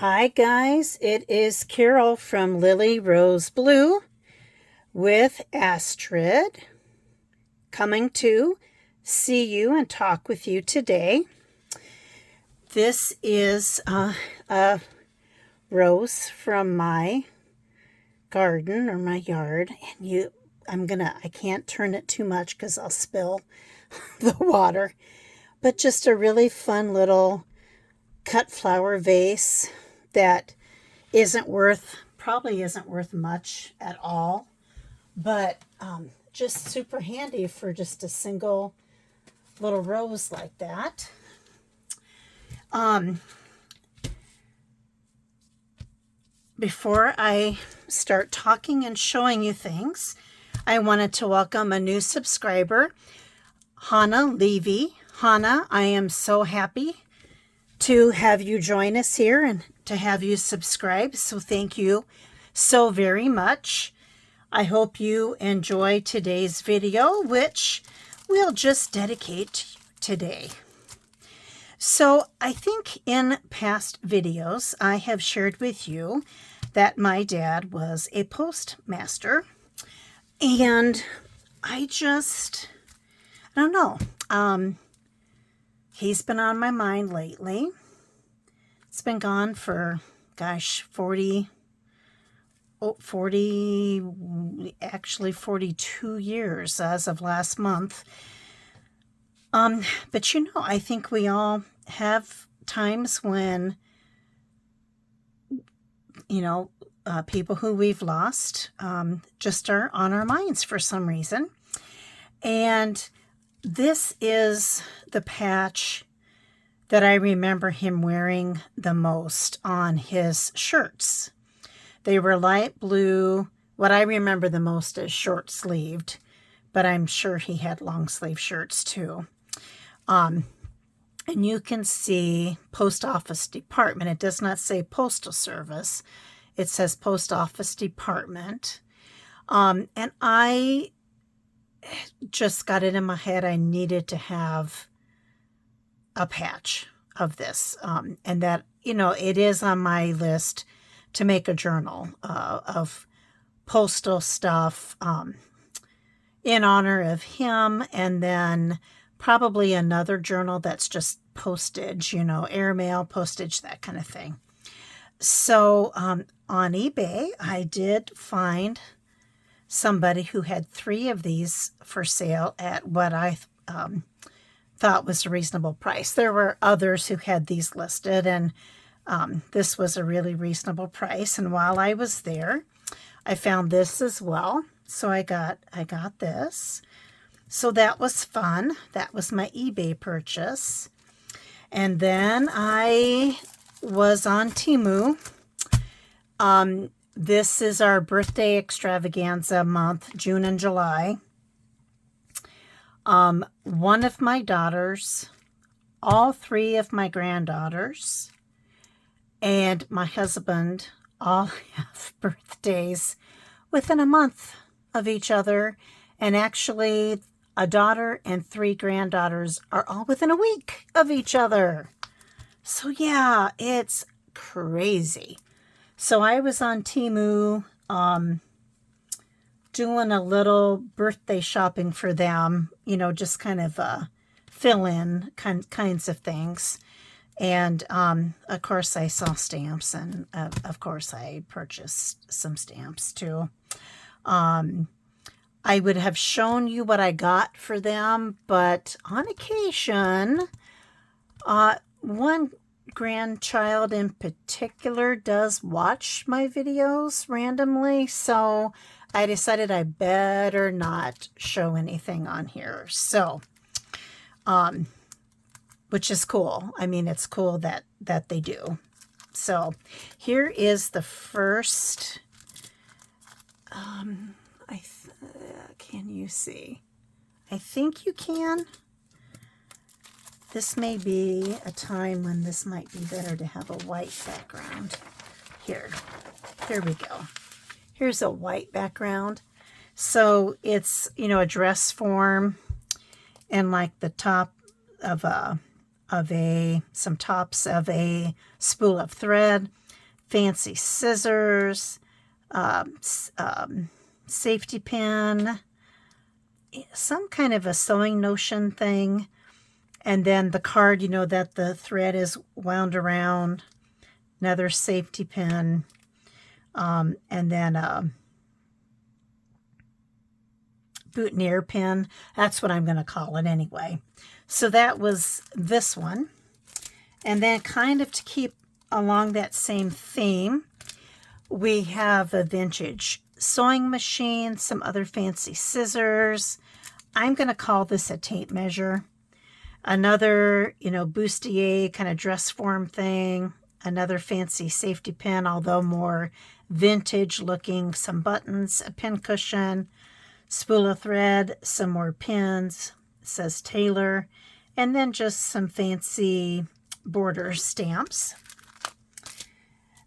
Hi guys, it is Carol from Lily Rose Blue with Astrid coming to see you and talk with you today. This is a rose from my garden or my yard, and I can't turn it too much because I'll spill the water, but just a really fun little cut flower vase that probably isn't worth much at all, but just super handy for just a single little rose like that. Before I start talking and showing you things, I wanted to welcome a new subscriber, Hannah Levy. Hannah, I am so happy to have you join us here and to have you subscribe. So thank you so very much. I hope you enjoy today's video, which we'll just dedicate today. So I think in past videos, I have shared with you that my dad was a postmaster, and I don't know. He's been on my mind lately. It's been gone for, 42 years as of last month. But I think we all have times when, people who we've lost just are on our minds for some reason. And this is the patch that I remember him wearing the most on his shirts. They were light blue. What I remember the most is short-sleeved, but I'm sure he had long-sleeve shirts too. And you can see Post Office Department. It does not say Postal Service. It says Post Office Department. And I just got it in my head I needed to have a patch of this, and that it is on my list to make a journal of postal stuff in honor of him, and then probably another journal that's just postage, airmail, postage, that kind of thing. So on eBay, I did find somebody who had 3 of these for sale at what I thought was a reasonable price. There were others who had these listed, and this was a really reasonable price. And while I was there, I found this as well. So I got this. So that was fun. That was my eBay purchase. And then I was on Temu. This is our birthday extravaganza month, June and July. One of my daughters, all 3 of my granddaughters, and my husband all have birthdays within a month of each other. And actually, a daughter and 3 granddaughters are all within a week of each other. So yeah, it's crazy. So I was on Temu doing a little birthday shopping for them, just kind of fill in kinds of things. And of course I saw stamps, and of course I purchased some stamps too. I would have shown you what I got for them, but on occasion, one grandchild in particular does watch my videos randomly, so I decided I better not show anything on here. So, which is cool. I mean, it's cool that they do. So here is the first, can you see? I think you can. This may be a time when this might be better to have a white background. Here we go. Here's a white background. So it's, a dress form, and like the top of some tops of a spool of thread, fancy scissors, safety pin, some kind of a sewing notion thing, and then the card, you know, that the thread is wound around, another safety pin, and then a boutonniere pin. That's what I'm going to call it anyway. So that was this one. And then kind of to keep along that same theme, we have a vintage sewing machine, some other fancy scissors. I'm going to call this a tape measure. Another, you know, bustier kind of dress form thing. Another fancy safety pin, although more vintage looking. Some buttons, a pin cushion, spool of thread, some more pins. It says Taylor. And then just some fancy border stamps.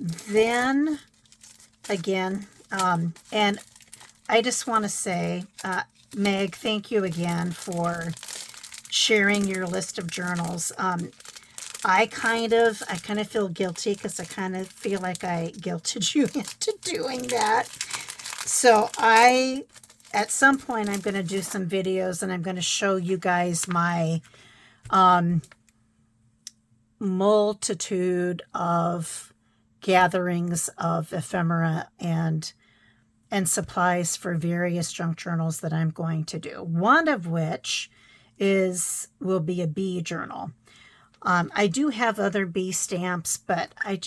Then, again, and I just want to say, Meg, thank you again for sharing your list of journals. I kind of feel guilty because I kind of feel like I guilted you into doing that. So at some point, I'm going to do some videos and I'm going to show you guys my multitude of gatherings of ephemera and supplies for various junk journals that I'm going to do. One of which will be a bee journal. I do have other bee stamps, but I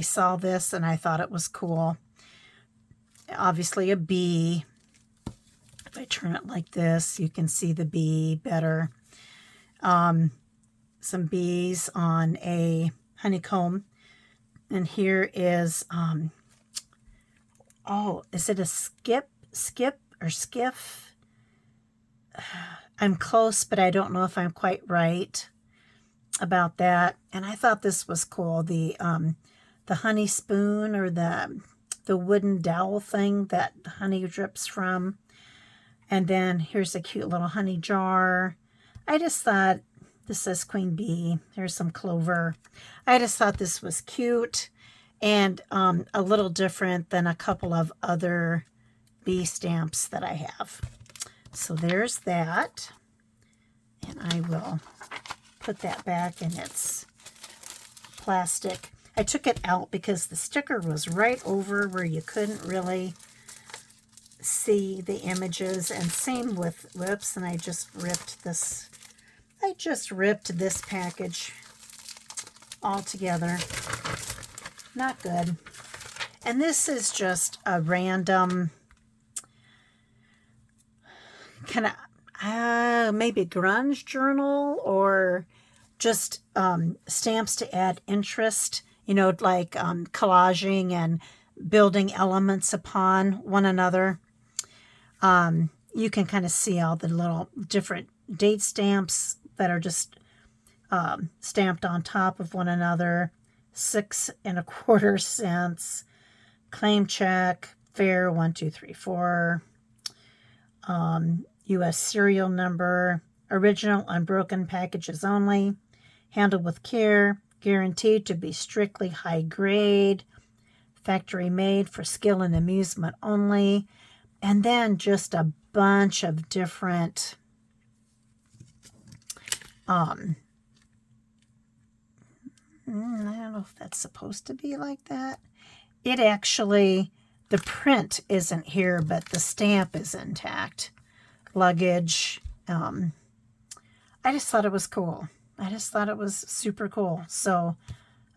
saw this and I thought it was cool. Obviously a bee. If I turn it like this, you can see the bee better. Some bees on a honeycomb. And here is, is it a skip or skiff? I'm close, but I don't know if I'm quite right about that. And I thought this was cool. The honey spoon, or the wooden dowel thing that the honey drips from. And then here's a cute little honey jar. I just thought, this says Queen Bee. There's some clover. I just thought this was cute and a little different than a couple of other bee stamps that I have. So there's that. And I will put that back in its plastic. I took it out because the sticker was right over where you couldn't really see the images. And same with, whoops, and I just ripped this package all together. Not good. And this is just a random kind of maybe grunge journal, or just stamps to add interest, you know, like collaging and building elements upon one another. You can kind of see all the little different date stamps that are just stamped on top of one another. 6 1/4 cents, claim check, fair 1 2 3 4, U.S. serial number, original unbroken packages only, handled with care, guaranteed to be strictly high grade, factory made for skill and amusement only, and then just a bunch of different I don't know if that's supposed to be like that. It actually, the print isn't here, but the stamp is intact. Luggage. I just thought it was cool. I just thought it was super cool. So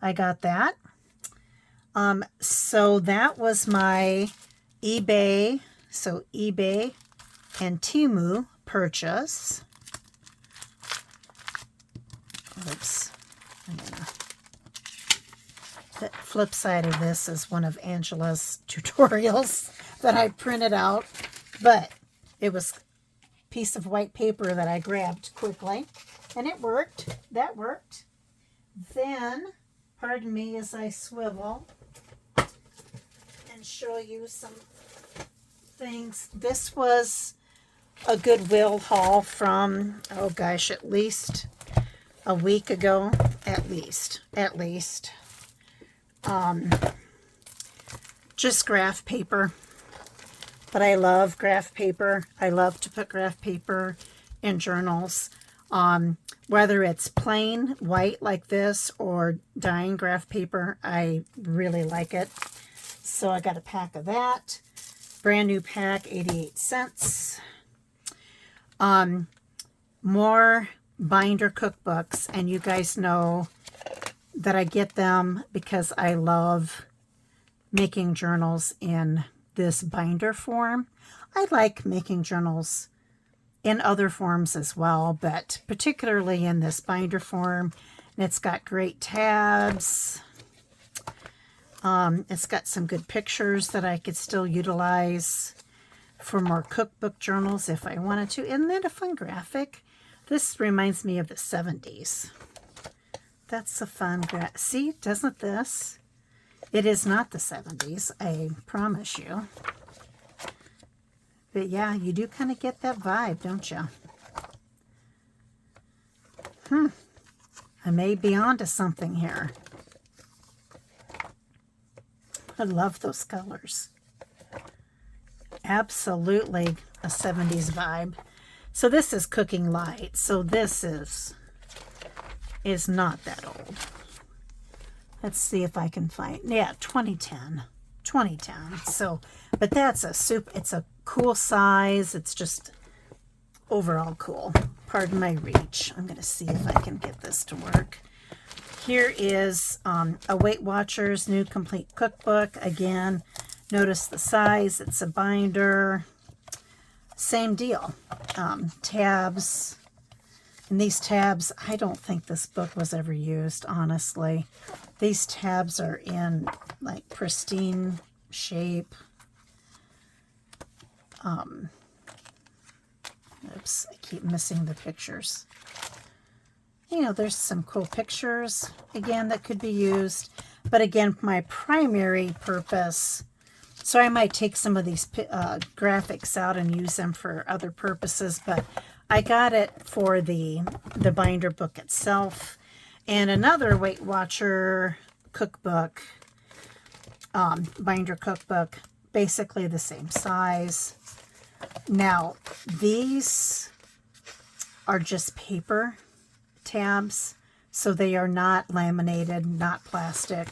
I got that. So that was my eBay. So eBay and Temu purchase. Oops. The flip side of this is one of Angela's tutorials that I printed out, but it was a piece of white paper that I grabbed quickly, and it worked. That worked. Then, pardon me as I swivel and show you some things. This was a Goodwill haul from, oh gosh, at least a week ago, at least. just graph paper. But I love graph paper. I love to put graph paper in journals. Whether it's plain white like this or dyeing graph paper, I really like it. So I got a pack of that. Brand new pack, 88 cents. More binder cookbooks, and you guys know that I get them because I love making journals in this binder form. I like making journals in other forms as well, but particularly in this binder form. And it's got great tabs. It's got some good pictures that I could still utilize for more cookbook journals if I wanted to. Isn't that a fun graphic? This reminds me of the 70s. That's a fun see, doesn't this? It is not the 70s, I promise you. But yeah, you do kind of get that vibe, don't you? I may be onto something here. I love those colors. Absolutely a 70s vibe. So this is Cooking Light. So this is not that old. Let's see if I can find, yeah, 2010. So, but that's it's a cool size. It's just overall cool. Pardon my reach. I'm going to see if I can get this to work. Here is a Weight Watchers new complete cookbook. Again, notice the size. It's a binder. Same deal. Tabs. And these tabs, I don't think this book was ever used, honestly. These tabs are in like pristine shape. Oops, I keep missing the pictures. You know, there's some cool pictures, again, that could be used. But again, my primary purpose, so I might take some of these graphics out and use them for other purposes, but I got it for the binder book itself. And another Weight Watcher cookbook, binder cookbook, basically the same size. Now, these are just paper tabs, so they are not laminated, not plastic.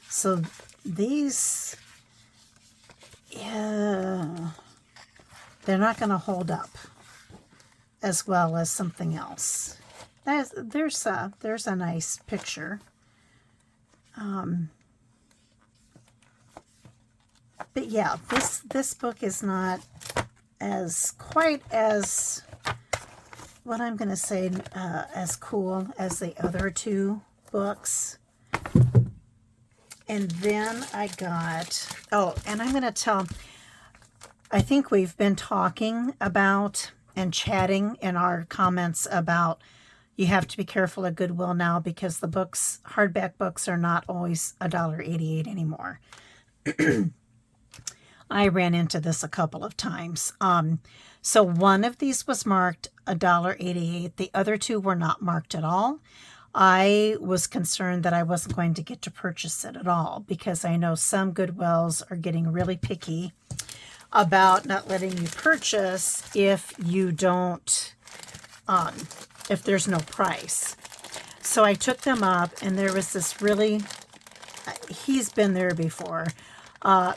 So these, yeah, they're not going to hold up as well as something else. There's a nice picture. But yeah, this book is not quite as, what I'm going to say, as cool as the other two books. And then I got, oh, and I'm going to tell, I think we've been talking about and chatting in our comments about you have to be careful at Goodwill now because the books, hardback books, are not always $1.88 anymore. I ran into this a couple of times. So one of these was marked $1.88. The other two were not marked at all. I was concerned that I wasn't going to get to purchase it at all because I know some Goodwills are getting really picky about not letting you purchase if you don't, if there's no price. So I took them up, and there was this really, he's been there before.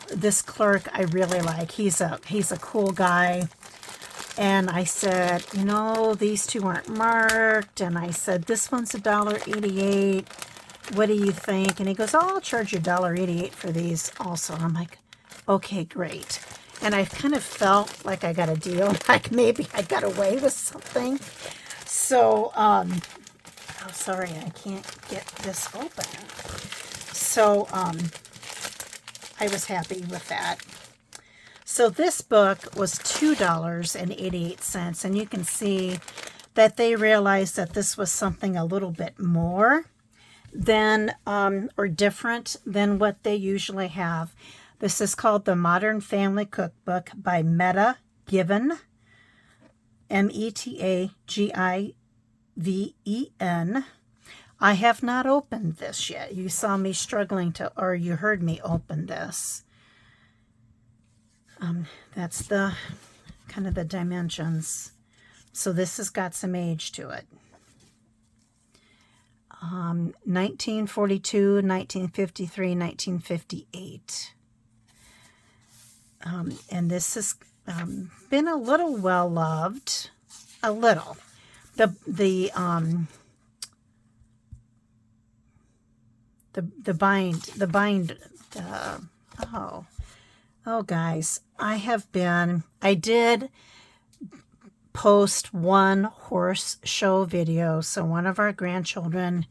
This clerk I really like. He's a cool guy. And I said, you know, these two aren't marked. And I said, this one's $1.88. What do you think? And he goes, oh, I'll charge you $1.88 for these also. And I'm like, okay, great. And I kind of felt like I got a deal, like maybe I got away with something. So, oh, sorry, I can't get this open. So, I was happy with that. So this book was $2.88, and you can see that they realized that this was something a little bit more than, or different than what they usually have. This is called The Modern Family Cookbook by Meta Given, Metagiven. I have not opened this yet. You saw me struggling to, or you heard me open this. That's the kind of the dimensions. So this has got some age to it. 1942, 1953, 1958. And this has been a little well loved. A little. The guys, I did post one horse show video. So one of our grandchildren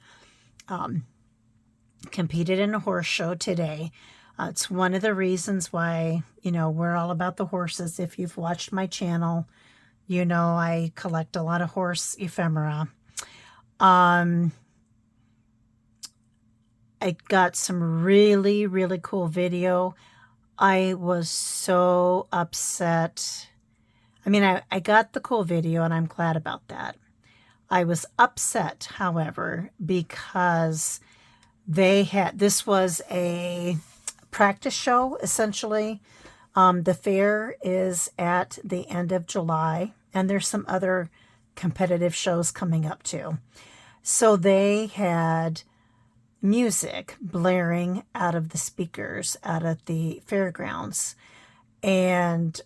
competed in a horse show today. It's one of the reasons why, we're all about the horses. If you've watched my channel, I collect a lot of horse ephemera. I got some really, really cool video. I was so upset. I mean, I got the cool video and I'm glad about that. I was upset, however, because this was a practice show, essentially. The fair is at the end of July, and there's some other competitive shows coming up too. So they had music blaring out of the speakers out at the fairgrounds, and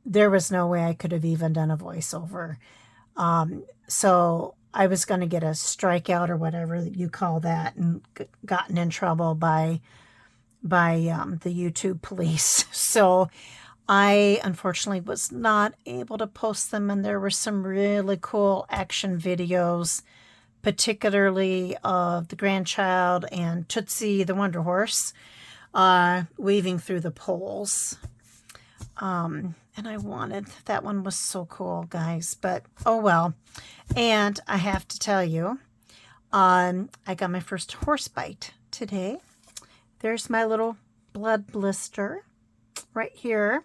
there was no way I could have even done a voiceover. So I was going to get a strikeout or whatever you call that, and gotten in trouble by the YouTube police. So I unfortunately was not able to post them, and there were some really cool action videos, particularly of the grandchild and Tootsie the Wonder Horse weaving through the poles. And I wanted, that one was so cool, guys, but oh well. And I have to tell you, I got my first horse bite today. There's my little blood blister right here.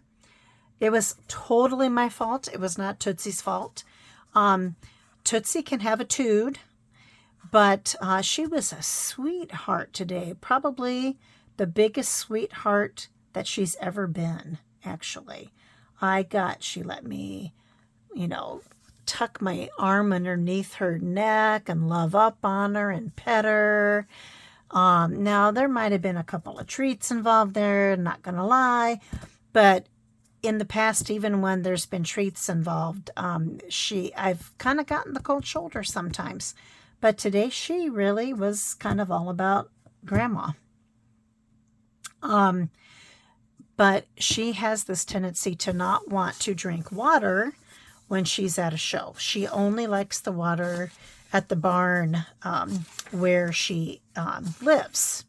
It was totally my fault. It was not Tootsie's fault. Tootsie can have a tood, but she was a sweetheart today. Probably the biggest sweetheart that she's ever been, actually. She let me, tuck my arm underneath her neck and love up on her and pet her. Now, there might have been a couple of treats involved there, not going to lie, but in the past, even when there's been treats involved, I've kind of gotten the cold shoulder sometimes, but today she really was kind of all about Grandma. But she has this tendency to not want to drink water when she's at a show. She only likes the water at the barn where she lives.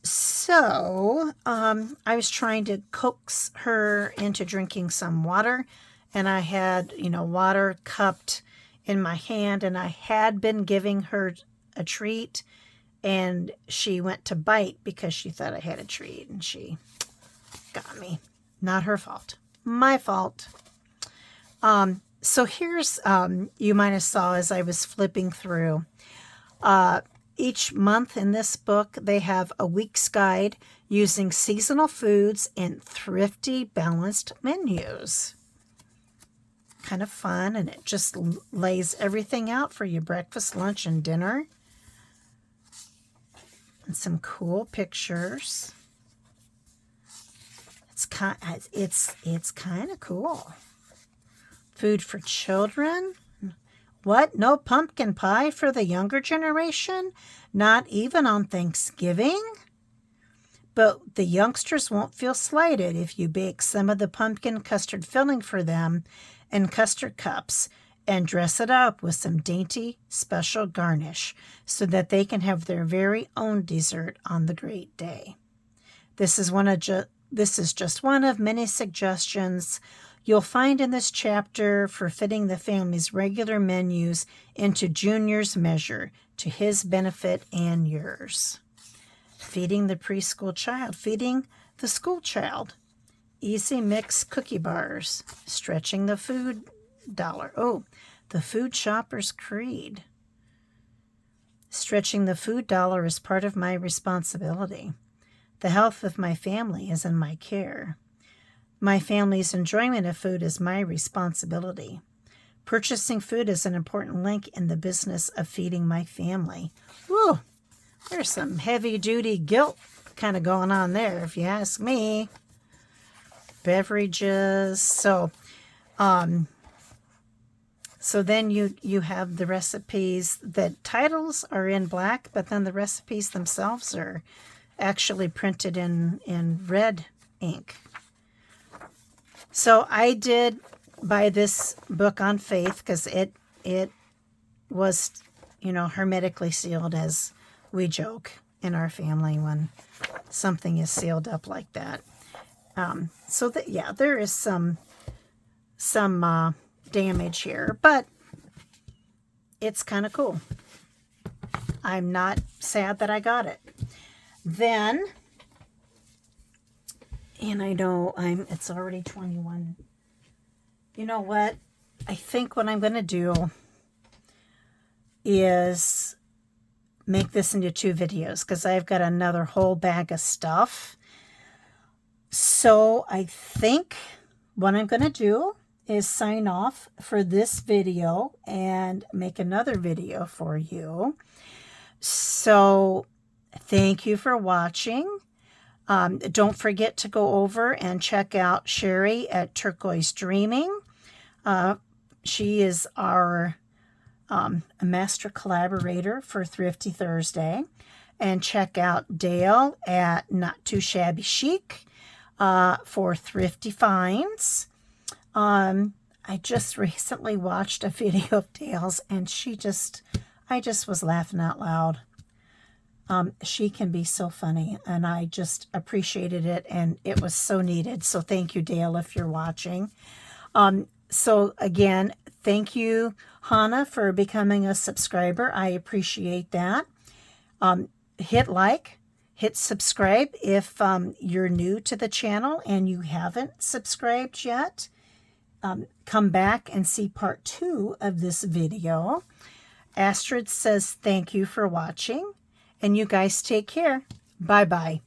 So I was trying to coax her into drinking some water, and I had, water cupped in my hand, and I had been giving her a treat, and she went to bite because she thought I had a treat, and she got me. Not her fault. My fault. So here's, you might have saw as I was flipping through, each month in this book, they have a week's guide using seasonal foods in thrifty, balanced menus. Kind of fun, and it just lays everything out for you, breakfast, lunch, and dinner. And some cool pictures. It's kind of cool. Food for children. What? No pumpkin pie for the younger generation? Not even on Thanksgiving? But the youngsters won't feel slighted if you bake some of the pumpkin custard filling for them in custard cups and dress it up with some dainty special garnish so that they can have their very own dessert on the great day. This is just one of many suggestions you'll find in this chapter for fitting the family's regular menus into Junior's measure to his benefit and yours. Feeding the preschool child, feeding the school child. Easy mix cookie bars, stretching the food dollar. Oh, The Food Shopper's Creed. Stretching the food dollar is part of my responsibility. The health of my family is in my care. My family's enjoyment of food is my responsibility. Purchasing food is an important link in the business of feeding my family. Whoa, there's some heavy-duty guilt kind of going on there, if you ask me. Beverages. So then you have the recipes. The titles are in black, but then the recipes themselves are actually printed in red ink. So I did buy this book on faith because it was, hermetically sealed, as we joke in our family when something is sealed up like that. So that, yeah, there is some damage here, but it's kind of cool. I'm not sad that I got it. Then, and I know it's already 21. You know what? I think what I'm going to do is make this into 2 videos because I've got another whole bag of stuff. So I think what I'm going to do is sign off for this video and make another video for you. So thank you for watching. Don't forget to go over and check out Sherry at Turquoise Dreaming. She is our master collaborator for Thrifty Thursday. And check out Dale at Not Too Shabby Chic for Thrifty Finds. I just recently watched a video of Dale's, and I just was laughing out loud. She can be so funny, and I just appreciated it, and it was so needed. So thank you, Dale, if you're watching. So again, thank you, Hannah, for becoming a subscriber. I appreciate that. Hit like, hit subscribe if you're new to the channel and you haven't subscribed yet. Come back and see part 2 of this video. Astrid says thank you for watching, and you guys take care. Bye-bye.